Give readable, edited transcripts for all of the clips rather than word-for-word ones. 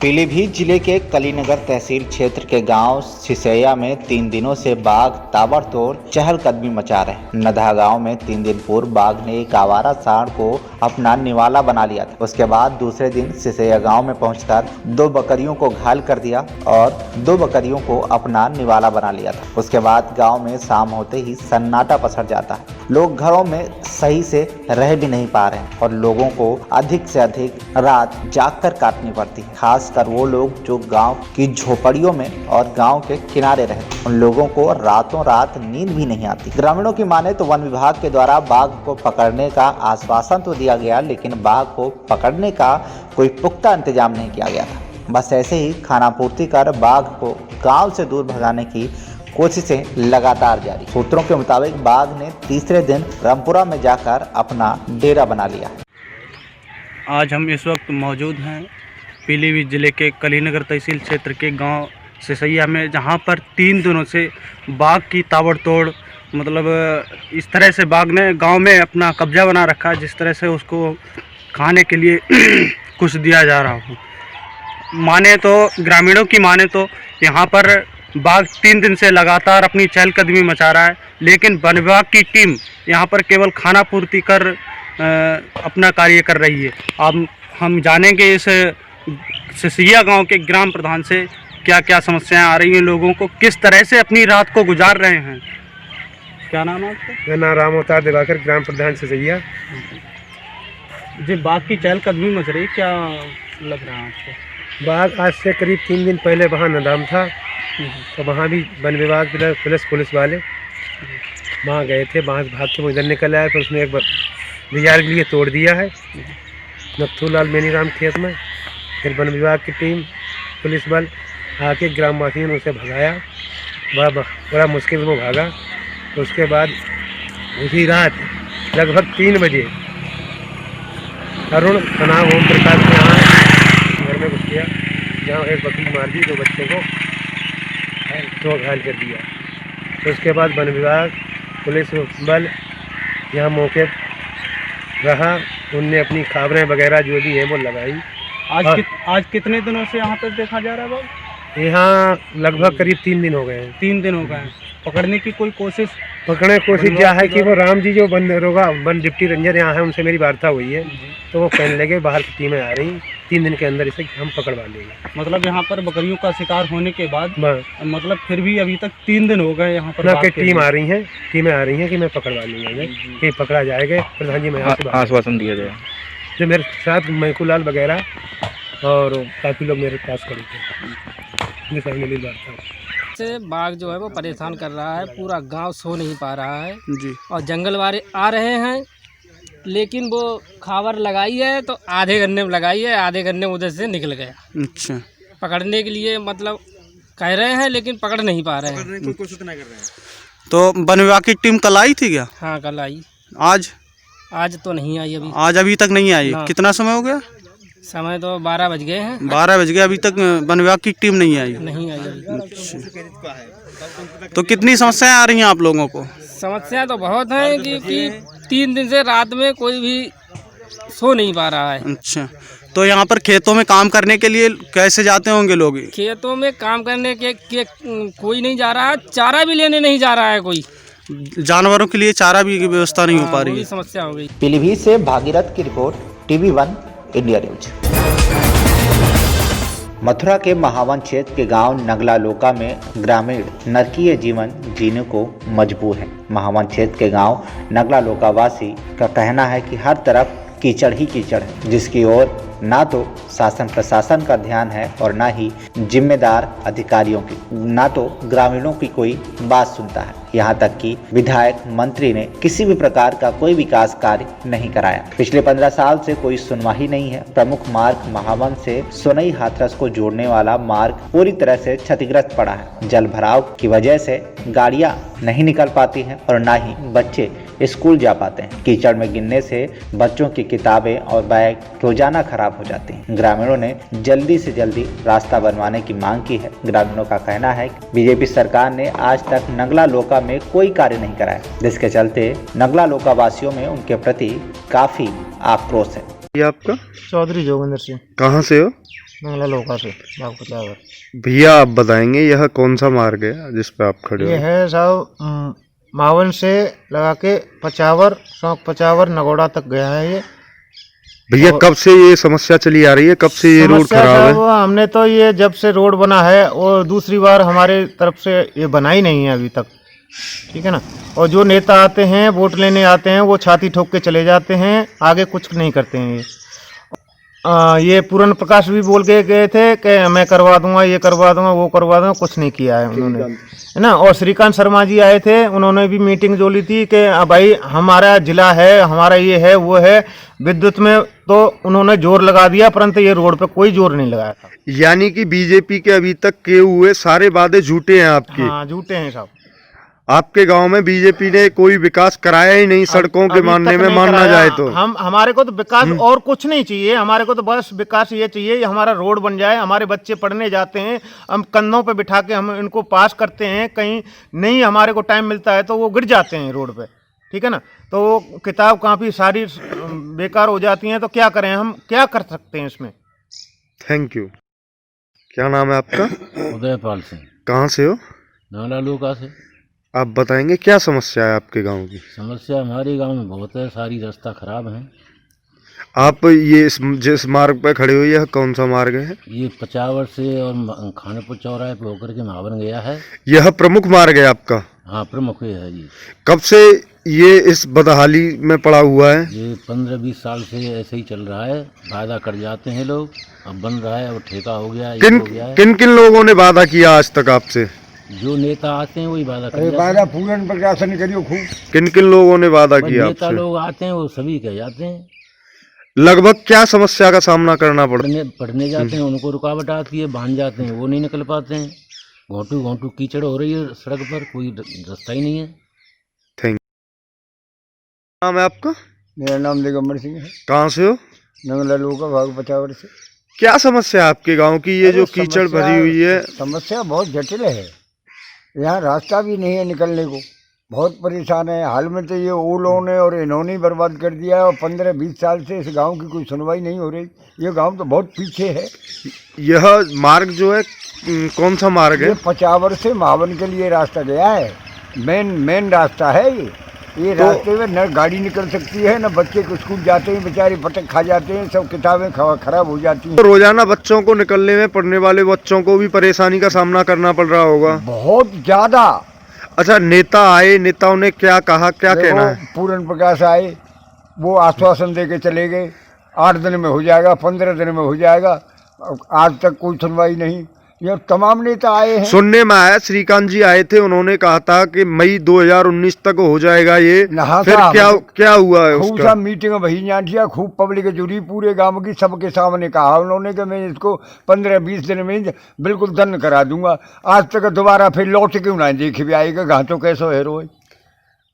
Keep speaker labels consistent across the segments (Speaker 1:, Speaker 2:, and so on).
Speaker 1: पीलीभीत जिले के कलीनगर तहसील क्षेत्र के गांव सिसैया में 3 दिनों से बाघ ताबड़तोड़ चहलकदमी मचा रहे। नदहा गांव में 3 दिन पूर्व बाघ ने एक आवारा सांड को अपना निवाला बना लिया था। उसके बाद दूसरे दिन सिसैया गांव में पहुंचकर 2 बकरियों को घायल कर दिया और 2 बकरियों को अपना निवाला बना लिया था। उसके बाद गाँव में शाम होते ही सन्नाटा पसर जाता है। लोग घरों में सही से रह भी नहीं पा रहे हैं और लोगों को अधिक से अधिक रात जागकर काटनी पड़ती है। खासकर वो लोग जो गांव की झोपड़ियों में और गांव के किनारे रहते हैं, उन लोगों को रातों रात नींद भी नहीं आती। ग्रामीणों की माने तो वन विभाग के द्वारा बाघ को पकड़ने का आश्वासन तो दिया गया, लेकिन बाघ को पकड़ने का कोई पुख्ता इंतजाम नहीं किया गया था। बस ऐसे ही खानापूर्ति कर बाघ को गाँव से दूर भगाने की कोशिशें लगातार जारी। सूत्रों के मुताबिक बाघ ने तीसरे दिन रामपुरा में जाकर अपना डेरा बना लिया।
Speaker 2: आज हम इस वक्त मौजूद हैं पीलीभीत जिले के कलीनगर तहसील क्षेत्र के गांव सिसैया में, जहां पर 3 दिनों से बाघ की ताबड़तोड़ इस तरह से बाघ ने गांव में अपना कब्जा बना रखा है, जिस तरह से उसको खाने के लिए कुछ दिया जा रहा हो। ग्रामीणों की माने तो यहाँ पर बाघ 3 दिन से लगातार अपनी चहलकदमी मचा रहा है, लेकिन वन विभाग की टीम यहाँ पर केवल खाना पूर्ति कर अपना कार्य कर रही है। अब हम जानेंगे इस सिसैया गांव के ग्राम प्रधान से क्या क्या समस्याएं आ रही हैं, लोगों को किस तरह से अपनी रात को गुजार रहे हैं। क्या नाम है आपका?
Speaker 3: मेरा नाम राम अवतार दिवाकर, ग्राम प्रधान सिसैया।
Speaker 2: जी, बाघ की चहलकदमी मच रही, क्या लग रहा है आपको?
Speaker 3: बाघ आज से करीब 3 दिन पहले वहाँ नदाम था, तो वहाँ भी वन विभाग पुलिस वाले वहाँ गए थे। बांस भाग के वो इधर निकल आए, फिर उसने एक बाजार के लिए तोड़ दिया है नथुलाल मेनीराम खेत में। फिर वन विभाग की टीम पुलिस बल आके ग्रामवासियों ने उसे भगाया। बड़ा मुश्किल में भागा। तो उसके बाद उसी रात लगभग 3 बजे अरुण तनाव ओम प्रकाश के यहाँ घर में घुस गया, जहाँ एक बकरी मार दी, 2 बच्चों को तो घायल कर दिया। तो उसके बाद वन विभाग पुलिस बल यहाँ मौके रहा, उनने अपनी खबरें वगैरह जो भी है वो लगाई।
Speaker 2: आज कितने दिनों से यहाँ पर देखा जा रहा है बाघ?
Speaker 3: यहाँ लगभग करीब 3 दिन हो गए हैं।
Speaker 2: 3 दिन हो गए हैं। पकड़ने की कोई कोशिश
Speaker 3: क्या है कि वो राम जी जो वन डिप्टी रेंजर यहाँ है, उनसे मेरी वार्ता हुई है, तो वो कहने लगे बाहर की टीमें आ रही, 3 दिन के अंदर इसे हम पकड़वा लेंगे।
Speaker 2: यहाँ पर बकरियों का शिकार होने के बाद फिर भी अभी तक 3 दिन हो गए यहाँ पर
Speaker 3: टीमें आ रही हैं कि मैं पकड़वा लूँगा, कि पकड़ा जाएगा। प्रधान जी मैं
Speaker 2: आश्वासन दिया जाए।
Speaker 3: जो मेरे साथ मैकूलाल वगैरह और काफ़ी लोग मेरे पास खड़े थे, मिली वार्ता
Speaker 4: से बाघ जो है वो परेशान कर रहा है, पूरा गांव सो नहीं पा रहा है
Speaker 2: जी।
Speaker 4: और जंगल वाले आ रहे हैं, लेकिन वो खबर लगाई है तो आधे घंटे में लगाई है, आधे घंटे में उधर से निकल गया।
Speaker 2: अच्छा,
Speaker 4: पकड़ने के लिए कह रहे हैं, लेकिन पकड़ नहीं पा रहे हैं।
Speaker 2: कोई कोशिश नहीं कर रहे हैं। तो वन विभाग की टीम कल आई थी क्या?
Speaker 4: हाँ, कल आई।
Speaker 2: आज
Speaker 4: तो नहीं आई अभी।
Speaker 2: आज अभी तक नहीं आई। कितना समय हो गया?
Speaker 4: समय तो 12 बज गए हैं।
Speaker 2: 12 बज गए, अभी तक वन विभाग की टीम नहीं आई
Speaker 4: अभी।
Speaker 2: अच्छा, तो कितनी समस्याएं आ रही हैं आप लोगों को?
Speaker 4: समस्या तो बहुत है कि 3 दिन से रात में कोई भी सो नहीं पा रहा है।
Speaker 2: अच्छा, तो यहाँ पर खेतों में काम करने के लिए कैसे जाते होंगे लोग?
Speaker 4: खेतों में काम करने के कोई नहीं जा रहा है, चारा भी लेने नहीं जा रहा है कोई।
Speaker 2: जानवरों के लिए चारा भी की व्यवस्था नहीं हो पा रही है।
Speaker 4: समस्या हो गई।
Speaker 1: पीलीभीत से भागीरथ की report, TV1 India news. Mathura के महावन क्षेत्र के गांव नगला लोका में ग्रामीण नरकीय जीवन जीने को मजबूर है। महावन क्षेत्र के गांव नगला लोका वासी का कहना है कि हर तरफ कीचड़ ही कीचड़ है, जिसकी ओर ना तो शासन प्रशासन का ध्यान है और ना ही जिम्मेदार अधिकारियों की, ना तो ग्रामीणों की कोई बात सुनता है। यहाँ तक कि विधायक मंत्री ने किसी भी प्रकार का कोई विकास कार्य नहीं कराया। पिछले 15 साल से कोई सुनवाई नहीं है। प्रमुख मार्ग महावन से सोनई हाथरस को जोड़ने वाला मार्ग पूरी तरह से क्षतिग्रस्त पड़ा है। जल भराव की वजह से गाड़ियां नहीं निकल पाती हैं और ना ही बच्चे स्कूल जा पाते हैं। कीचड़ में गिरने से बच्चों की किताबें और बैग रोजाना खराब हो जाते हैं। ग्रामीणों ने जल्दी से जल्दी रास्ता बनवाने की मांग की है। ग्रामीणों का कहना है कि बीजेपी सरकार ने आज तक नगला लोका में कोई कार्य नहीं कराया, जिसके चलते नगला लोका वासियों में उनके प्रति काफी आक्रोश है।
Speaker 5: ये आपका?
Speaker 3: चौधरी जोगिंदर सिंह।
Speaker 5: कहाँ से हो?
Speaker 3: मंगला लोका से बाग पचावर।
Speaker 5: भैया आप बताएंगे यह कौन सा मार्ग है जिस पे आप खड़े
Speaker 3: ये
Speaker 5: हो?
Speaker 3: है साहब मावन से लगा के पचावर, सौंक पचावर, नगोड़ा तक गया है ये।
Speaker 5: भैया कब से ये समस्या चली आ रही है, कब से ये रोड
Speaker 3: समस्या
Speaker 5: खराब है?
Speaker 3: साहब हमने तो ये जब से रोड बना है और दूसरी बार हमारे तरफ से ये बना ही नहीं है अभी तक, ठीक है ना। और जो नेता आते हैं वोट लेने आते हैं वो छाती ठोक के चले जाते हैं, आगे कुछ नहीं करते हैं ये। ये पूरन प्रकाश भी बोल के गए थे कि मैं करवा दूंगा, ये करवा दूंगा, वो करवा दूंगा, कुछ नहीं किया है उन्होंने, है ना। और श्रीकांत शर्मा जी आए थे, उन्होंने भी मीटिंग जो ली थी कि भाई हमारा जिला है, हमारा ये है वो है, विद्युत में तो उन्होंने जोर लगा दिया परंतु ये रोड पे कोई जोर नहीं लगाया था।
Speaker 5: यानी कि बीजेपी के अभी तक किए हुए सारे वादे झूठे हैं आपके?
Speaker 3: हाँ झूठे हैं साहब।
Speaker 5: आपके गांव में बीजेपी ने कोई विकास कराया ही नहीं, सड़कों के मानने में मानना जाए तो।
Speaker 3: हम हमारे को तो विकास और कुछ नहीं चाहिए, हमारे को तो बस विकास ये चाहिए हमारा रोड बन जाए। हमारे बच्चे पढ़ने जाते हैं, हम कंधों पे बिठा के हम इनको पास करते हैं, कहीं नहीं हमारे को टाइम मिलता है तो वो गिर जाते हैं रोड पे, ठीक है ना। तो किताब कापी सारी बेकार हो जाती हैं, तो क्या करें, हम क्या कर सकते हैं इसमें।
Speaker 5: Thank you. क्या नाम है आपका?
Speaker 6: उदयपाल सिंह,
Speaker 5: कहाँ से हो?
Speaker 6: नाला लोका से।
Speaker 5: आप बताएंगे क्या समस्या है आपके गांव की?
Speaker 6: समस्या हमारे गांव में बहुत है, सारी रास्ता खराब है।
Speaker 5: आप ये जिस मार्ग पे खड़े हो यह कौन सा मार्ग है?
Speaker 6: ये पचावर से और खानेपुर चौराहे पे होकर के महावन गया है।
Speaker 5: यह प्रमुख मार्ग है आपका?
Speaker 6: हाँ प्रमुख ये है। ये
Speaker 5: कब से ये इस बदहाली में पड़ा हुआ है?
Speaker 6: ये 15-20 साल से ऐसे ही चल रहा है, वादा कर जाते हैं लोग, अब बन रहा है, अब ठेका हो गया, ये हो गया है।
Speaker 5: किन किन लोगों ने वादा किया आज तक आपसे?
Speaker 6: जो नेता आते हैं वही वादा कर
Speaker 3: वादा पूरन प्रकाशन करियो खूब।
Speaker 5: किन किन लोगों ने वादा किया
Speaker 6: नेता
Speaker 5: आपसे?
Speaker 6: लोग आते हैं वो सभी कह जाते हैं।
Speaker 5: लगभग क्या समस्या का सामना करना पड़ता है?
Speaker 6: पढ़ने जाते हैं उनको रुकावट आती है, बांध जाते हैं वो नहीं निकल पाते हैं, घोंटू घोंटू कीचड़ हो रही है सड़क पर, कोई रास्ता ही नहीं है।
Speaker 5: Thank you. नाम है आपका?
Speaker 3: मेरा नाम दिगंबर सिंह है,
Speaker 5: कहाँ से हो?
Speaker 3: नंगला लोका भाग पचावर से।
Speaker 5: क्या समस्या है आपके गांव की? ये जो कीचड़ भरी हुई है।
Speaker 3: समस्या बहुत जटिल है, यहाँ रास्ता भी नहीं है निकलने को, बहुत परेशान है। हाल में तो ये ओलों ने और इन्होंने बर्बाद कर दिया है और 15-20 साल से इस गांव की कोई सुनवाई नहीं हो रही। ये गांव तो बहुत पीछे है।
Speaker 5: यह मार्ग जो है कौन सा मार्ग है?
Speaker 3: ये पचावर से मावन के लिए रास्ता गया है, मेन रास्ता है ये रास्ते में न गाड़ी निकल सकती है, न बच्चे को स्कूल जाते हैं, बेचारे फटक खा जाते हैं, सब किताबें खराब हो जाती हैं।
Speaker 5: तो रोजाना बच्चों को निकलने में, पढ़ने वाले बच्चों को भी परेशानी का सामना करना पड़ रहा होगा
Speaker 3: बहुत ज्यादा।
Speaker 5: अच्छा, नेता आए, नेताओं ने क्या कहा, क्या कहना है?
Speaker 3: पूरन प्रकाश आए, वो आश्वासन दे के चले गए, 8 दिन में हो जाएगा, 15 दिन में हो जाएगा, आज तक कोई सुनवाई नहीं। ये तमाम नेता आए हैं।
Speaker 5: सुनने में आया श्रीकांत जी आए थे, उन्होंने कहा था कि मई 2019 तक हो जाएगा ये। फिर क्या हुआ है
Speaker 3: खूब
Speaker 5: उसका?
Speaker 3: सा मीटिंग भई जांटिया, खूब पब्लिक जुड़ी, पूरे गांव की सबके सामने कहा उन्होंने कि मैं इसको 15-20 दिन में बिल्कुल दंड करा दूंगा। आज तक दोबारा फिर लौट क्यों ना देखे भी आएगा, घाटों कैसो है रोज।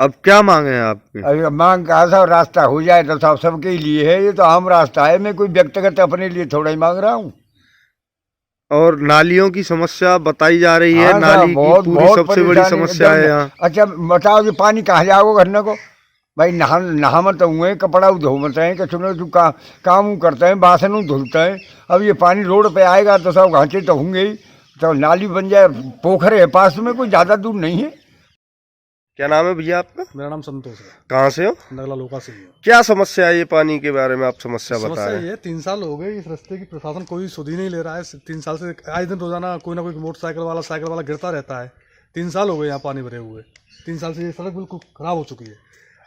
Speaker 5: अब क्या मांगे हैं आपकी?
Speaker 3: अरे मांग कहा साहब रास्ता हो जाए तो साहब सबके लिए है, ये तो आम रास्ता है, मैं कोई व्यक्तिगत अपने लिए थोड़ा ही मांग रहा हूँ।
Speaker 5: और नालियों की समस्या बताई जा रही है।
Speaker 3: हाँ
Speaker 5: नाली
Speaker 3: बहुत,
Speaker 5: की पूरी
Speaker 3: बहुत
Speaker 5: सबसे बड़ी
Speaker 3: परेशानी
Speaker 5: समस्या है यहाँ।
Speaker 3: अच्छा बताओ कि पानी कहाँ जाओगे घरने को? भाई नहा मत हुए, कपड़ा धो मत है, कि सुनो तू काम करते हैं, बासन धुलते हैं। अब ये पानी रोड पे आएगा तो सब घाटे तो होंगे ही, तो नाली बन जाए, पोखर है पास में, कोई ज़्यादा दूर नहीं है।
Speaker 5: क्या नाम है भैया आपका?
Speaker 2: मेरा नाम संतोष है,
Speaker 5: कहाँ से हो?
Speaker 2: नगला लोका से ही है।
Speaker 5: क्या समस्या है ये पानी के बारे में? आप समस्या बताएं।
Speaker 2: ये 3 साल हो गए इस रास्ते की, प्रशासन कोई सुध ही नहीं ले रहा है। 3 साल से आए दिन रोजाना कोई ना कोई मोटरसाइकिल वाला, साइकिल वाला गिरता रहता है। 3 साल हो गए यहाँ पानी भरे हुए। 3 साल से ये सड़क बिल्कुल खराब हो चुकी है,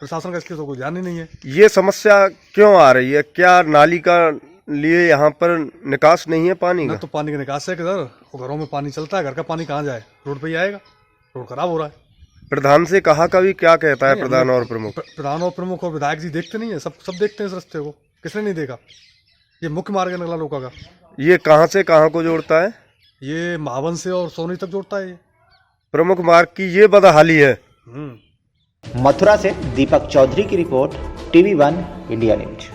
Speaker 2: प्रशासन का इसके तो कोई ध्यान ही नहीं है।
Speaker 5: ये समस्या क्यों आ रही है? क्या नाली का लिए यहाँ पर निकास नहीं है पानी का?
Speaker 2: तो पानी का निकास है किधर? घरों में पानी चलता है, घर का पानी कहाँ जाए? रोड पे ही आएगा, रोड खराब हो रहा है।
Speaker 5: प्रधान से कहा कभी, क्या कहता है प्रधान और प्रमुख?
Speaker 2: प्रधान और प्रमुख और विधायक जी देखते नहीं है, सब देखते हैं इस रास्ते को। किसने नहीं देखा? ये मुख्य मार्ग है नगला लोका का।
Speaker 5: ये कहाँ से कहाँ को जोड़ता है?
Speaker 2: ये महावन से और सोनी तक जोड़ता है। ये
Speaker 5: प्रमुख मार्ग की ये बदहाली है।
Speaker 1: मथुरा से दीपक चौधरी की रिपोर्ट, TV1 इंडिया न्यूज।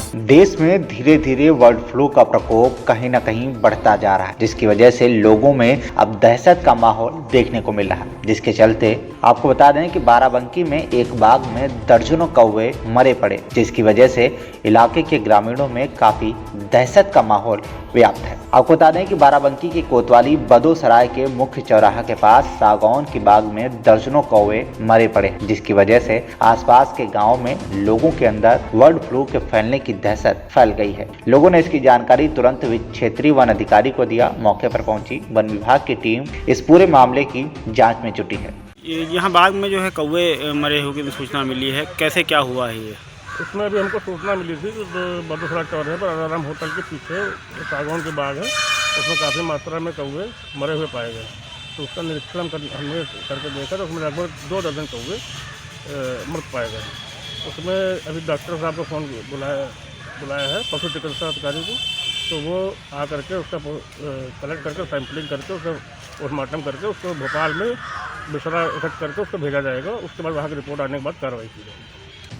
Speaker 1: देश में धीरे धीरे बर्ड फ्लू का प्रकोप कहीं न कहीं बढ़ता जा रहा है, जिसकी वजह से लोगों में अब दहशत का माहौल देखने को मिल रहा है। जिसके चलते आपको बता दें कि बाराबंकी में एक बाग में दर्जनों कौवे मरे पड़े, जिसकी वजह से इलाके के ग्रामीणों में काफी दहशत का माहौल व्याप्त है। आपको बता दें कि बाराबंकी की कोतवाली बदोसराय के मुख्य चौराहा के पास सागौन की बाग में दर्जनों कौवे मरे पड़े, जिसकी वजह से आसपास के गांव में लोगों के अंदर बर्ड फ्लू के फैलने की दहशत फैल गई है। लोगों ने इसकी जानकारी तुरंत क्षेत्रीय वन अधिकारी को दिया। मौके पर पहुंची वन विभाग की टीम इस पूरे मामले की जाँच में जुटी है।
Speaker 7: यहाँ बाग में जो है कौवे मरे हुए की सूचना मिली है, कैसे क्या हुआ है ये?
Speaker 8: इसमें अभी हमको सूचना मिली थी कि बदोसरा चौराहे पर आराम होटल के पीछे सागौन के बाग है, उसमें काफ़ी मात्रा में कौवे मरे हुए पाए गए। तो उसका निरीक्षण हमने करके देखा तो उसमें लगभग 2 दर्जन कौवे मृत पाए गए। उसमें अभी डॉक्टर साहब को फ़ोन बुलाया है पशु चिकित्सा अधिकारी को, तो वो आ करके उसका कलेक्ट करके सैंपलिंग करके उसका पोस्टमार्टम करके उसको भोपाल में बिसरा इकट्ठ करके उसको भेजा जाएगा। उसके बाद वहाँ की रिपोर्ट आने के बाद कार्रवाई की जाएगी।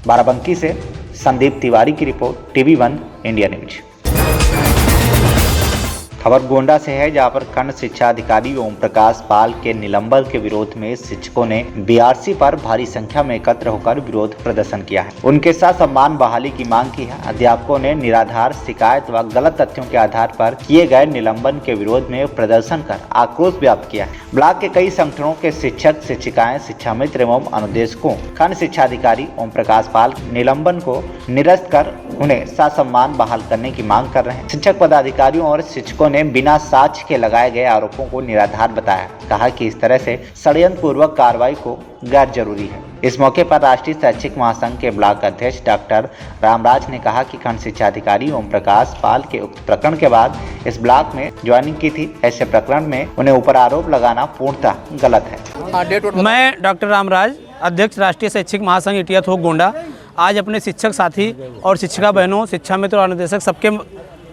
Speaker 1: बाराबंकी से संदीप तिवारी की रिपोर्ट, TV1 इंडिया न्यूज। खबर गोंडा से है, जहां पर खंड शिक्षा अधिकारी ओम प्रकाश पाल के निलंबन के विरोध में शिक्षकों ने BRC पर भारी संख्या में एकत्र होकर विरोध प्रदर्शन किया है। उनके साथ सम्मान बहाली की मांग की है। अध्यापकों ने निराधार शिकायत व गलत तथ्यों के आधार पर किए गए निलंबन के विरोध में प्रदर्शन कर आक्रोश व्यक्त किया है। ब्लॉक के कई संगठनों के शिक्षक, शिक्षिकाएं, शिक्षा मित्र एवं अनुदेशकों खंड शिक्षा अधिकारी ओम प्रकाश पाल निलंबन को निरस्त कर उन्हें ससम्मान बहाल करने की मांग कर रहे हैं। शिक्षक पदाधिकारियों और शिक्षकों ने बिना साक्ष्य के लगाए गए आरोपों को निराधार बताया। कहा कि इस तरह से षड्यंत्र पूर्वक कार्रवाई को गैर जरूरी है। इस मौके पर राष्ट्रीय शैक्षिक महासंघ के ब्लॉक अध्यक्ष डॉक्टर रामराज ने कहा कि खंड शिक्षा अधिकारी ओम प्रकाश पाल के उक्त प्रकरण के बाद इस ब्लॉक में ज्वाइनिंग की थी। ऐसे प्रकरण में उन्हें ऊपर आरोप लगाना पूर्णतः गलत है।
Speaker 9: मैं डॉक्टर रामराज, अध्यक्ष राष्ट्रीय शैक्षिक महासंघ इटिया थोक गोंडा, आज अपने शिक्षक साथी और शिक्षिका बहनों, शिक्षा मित्र और अनुदेशक सबके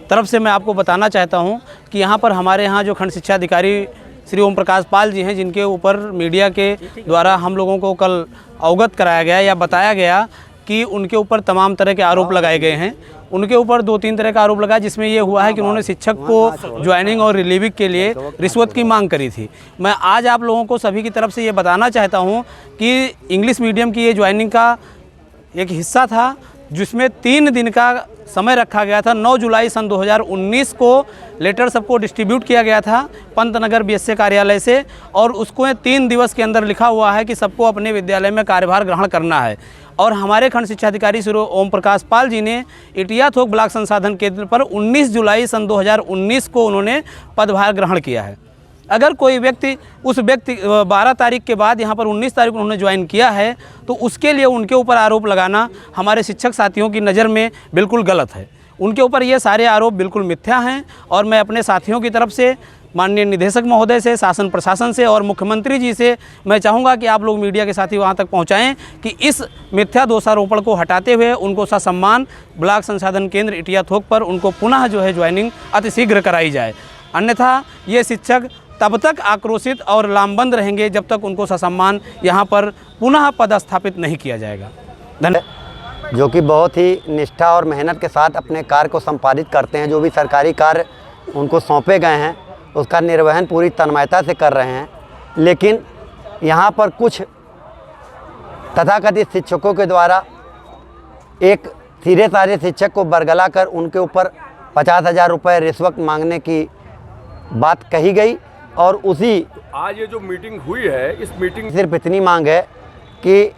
Speaker 9: तरफ से मैं आपको बताना चाहता हूं कि यहां पर हमारे यहां जो खंड शिक्षा अधिकारी श्री ओम प्रकाश पाल जी हैं, जिनके ऊपर मीडिया के द्वारा हम लोगों को कल अवगत कराया गया या बताया गया कि उनके ऊपर तमाम तरह के आरोप लगाए गए हैं। उनके ऊपर 2-3 तरह का आरोप लगा, जिसमें ये हुआ है कि उन्होंने शिक्षक को ज्वाइनिंग और रिलीविंग के लिए रिश्वत की मांग करी थी। मैं आज आप लोगों को सभी की तरफ से ये बताना चाहता हूँ कि इंग्लिश मीडियम की ये ज्वाइनिंग का एक हिस्सा था, जिसमें 3 दिन का समय रखा गया था। 9 जुलाई सन 2019 को लेटर सबको डिस्ट्रीब्यूट किया गया था पंतनगर BSA कार्यालय से, और उसको 3 दिवस के अंदर लिखा हुआ है कि सबको अपने विद्यालय में कार्यभार ग्रहण करना है। और हमारे खंड शिक्षा अधिकारी श्री ओम प्रकाश पाल जी ने इटिया थोक ब्लॉक संसाधन केंद्र पर 19 जुलाई सन 2019 को उन्होंने पदभार ग्रहण किया है। अगर कोई व्यक्ति 12 तारीख के बाद यहाँ पर 19 तारीख को उन्होंने ज्वाइन किया है, तो उसके लिए उनके ऊपर आरोप लगाना हमारे शिक्षक साथियों की नज़र में बिल्कुल गलत है। उनके ऊपर ये सारे आरोप बिल्कुल मिथ्या हैं, और मैं अपने साथियों की तरफ से, माननीय निदेशक महोदय से, शासन प्रशासन से और मुख्यमंत्री जी से मैं चाहूँगा कि आप लोग मीडिया के साथी वहाँ तक पहुँचाएँ कि इस मिथ्या दोषारोपण को हटाते हुए उनको ससम्मान ब्लॉक संसाधन केंद्र इटिया थोक पर उनको पुनः जो है ज्वाइनिंग अतिशीघ्र कराई जाए। अन्यथा ये शिक्षक तब तक आक्रोशित और लामबंद रहेंगे जब तक उनको ससम्मान यहाँ पर पुनः पदस्थापित नहीं किया जाएगा। धन्यवाद।
Speaker 10: जो कि बहुत ही निष्ठा और मेहनत के साथ अपने कार्य को संपादित करते हैं। जो भी सरकारी कार्य उनको सौंपे गए हैं उसका निर्वहन पूरी तन्मयता से कर रहे हैं। लेकिन यहाँ पर कुछ तथाकथित शिक्षकों के द्वारा एक सीधे साधे शिक्षक को बरगला कर उनके ऊपर 50,000 रुपये रिश्वत मांगने की बात कही गई। और उसी
Speaker 11: आज ये जो मीटिंग हुई है, इस मीटिंग
Speaker 10: सिर्फ इतनी मांग है कि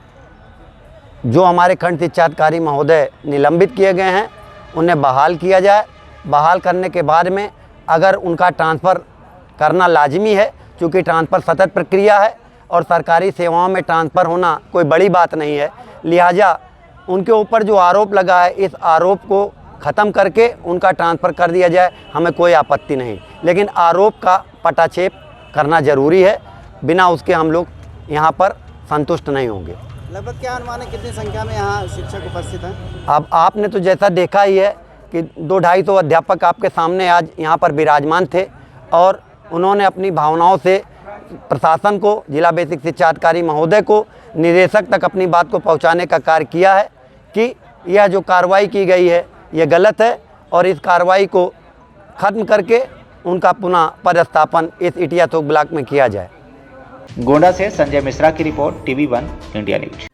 Speaker 10: जो हमारे खंड शिक्षा अधिकारी महोदय निलंबित किए गए हैं उन्हें बहाल किया जाए। बहाल करने के बाद में अगर उनका ट्रांसफ़र करना लाजमी है, क्योंकि ट्रांसफ़र सतत प्रक्रिया है और सरकारी सेवाओं में ट्रांसफ़र होना कोई बड़ी बात नहीं है, लिहाजा उनके ऊपर जो आरोप लगा है इस आरोप को ख़त्म करके उनका ट्रांसफ़र कर दिया जाए, हमें कोई आपत्ति नहीं। लेकिन आरोप का पटाक्षेप करना ज़रूरी है, बिना उसके हम लोग यहाँ पर संतुष्ट नहीं होंगे।
Speaker 12: लगभग क्या अनुमान है, कितनी संख्या में यहाँ शिक्षक उपस्थित हैं?
Speaker 10: अब आपने तो जैसा देखा ही है कि 200-250 अध्यापक आपके सामने आज यहाँ पर विराजमान थे, और उन्होंने अपनी भावनाओं से प्रशासन को, जिला बेसिक शिक्षा अधिकारी महोदय को, निदेशक तक अपनी बात को पहुँचाने का कार्य किया है कि यह जो कार्रवाई की गई है ये गलत है और इस कार्रवाई को ख़त्म करके उनका पुनः पदस्थापन इस इटिया थोक ब्लॉक में किया जाए।
Speaker 1: गोंडा से संजय मिश्रा की रिपोर्ट, TV1 इंडिया न्यूज।